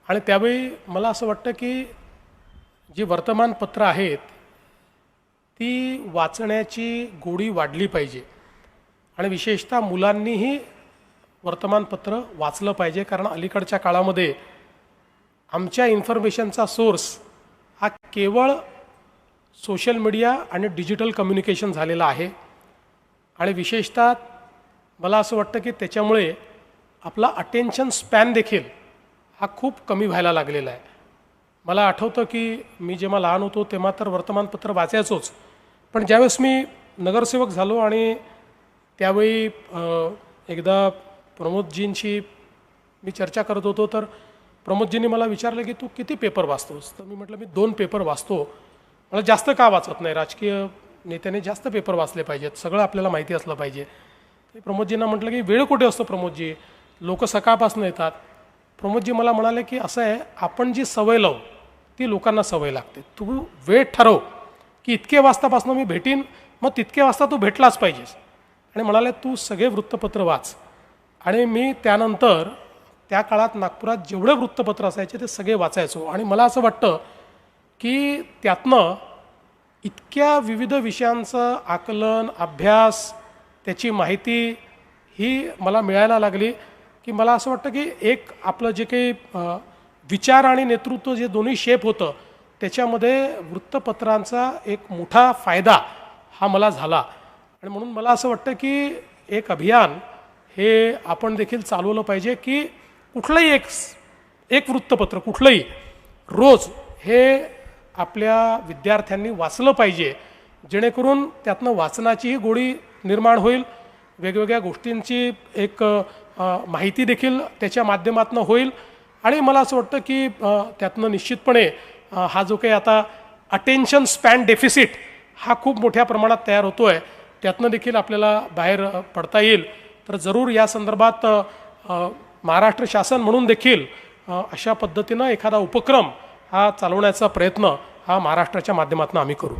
आणि त्यावेळी मला असं वाटतं की जी वर्तमानपत्र आहेत ती वाचण्याची गोडी वाढली पाहिजे आणि विशेषतः मुलांनीही वर्तमानपत्र वाचलं पाहिजे, कारण अलीकडच्या काळामध्ये आमच्या इन्फॉर्मेशनचा सोर्स हा केवळ सोशल मीडिया आणि डिजिटल कम्युनिकेशन झालेला आहे. आणि विशेषतः मला असं वाटतं की त्याच्यामुळे आपला अटेन्शन स्पॅन देखील हा खूप कमी व्हायला लागलेला आहे. मला आठवतं की मी जेव्हा लहान होतो तेव्हा तर वर्तमानपत्र वाचायचोच, पण ज्यावेळेस मी नगरसेवक झालो आणि त्यावेळी एकदा प्रमोदजींशी मी चर्चा करत होतो, तर प्रमोदजींनी मला विचारलं की तू किती पेपर वाचतोस? तर मी म्हटलं मी 2 पेपर वाचतो. मला जास्त का वाचत नाही, राजकीय नेत्याने जास्त पेपर वाचले पाहिजेत, सगळं आपल्याला माहिती असलं पाहिजे. प्रमोदजींना म्हटलं की वेळ कुठे असतो प्रमोदजी, लोक सकाळपासून येतात. प्रमोदजी मला म्हणाले की असं आहे, आपण जी सवय लावू ती लोकांना सवय लागते. तू वेळ ठरव की इतके वाजतापासून मी भेटीन, मग तितके वाजता तू भेटलाच पाहिजेस. आणि म्हणाले तू सगळे वृत्तपत्र वाच. आणि मी त्यानंतर त्या काळात नागपुरात जेवढे वृत्तपत्र असायचे ते सगळे वाचायचो. आणि मला असं वाटतं की त्यातनं इतक्या विविध विषयांचं आकलन, अभ्यास, त्याची माहिती ही मला मिळायला लागली की मला असं वाटतं की एक आपलं जे काही विचार आणि नेतृत्व जे दोन्ही शेप होतं त्याच्यामध्ये वृत्तपत्रांचा एक मोठा फायदा हा मला झाला. आणि म्हणून मला असं वाटतं की एक अभियान हे आपण देखील चालवलं पाहिजे की कुठलंही एक वृत्तपत्र कुठलंही रोज हे आपल्या विद्यार्थ्यांनी वाचलं पाहिजे, जेणेकरून त्यातनं वाचनाचीही गोडी निर्माण होईल, वेगवेगळ्या गोष्टींची एक माहिती देखील त्याच्या माध्यमातून होईल. आणि मला असं वाटतं की त्यातनं निश्चितपणे हा जो काही आता अटेन्शन स्पॅन डेफिसिट हा खूप मोठ्या प्रमाणात तयार होतो आहे, त्यातनं देखील आपल्याला बाहेर पडता येईल. तर जरूर या संदर्भात महाराष्ट्र शासन म्हणून देखील अशा पद्धतीनं एखादा उपक्रम हा चालवण्याचा प्रयत्न हा महाराष्ट्राच्या माध्यमातून आम्ही करू.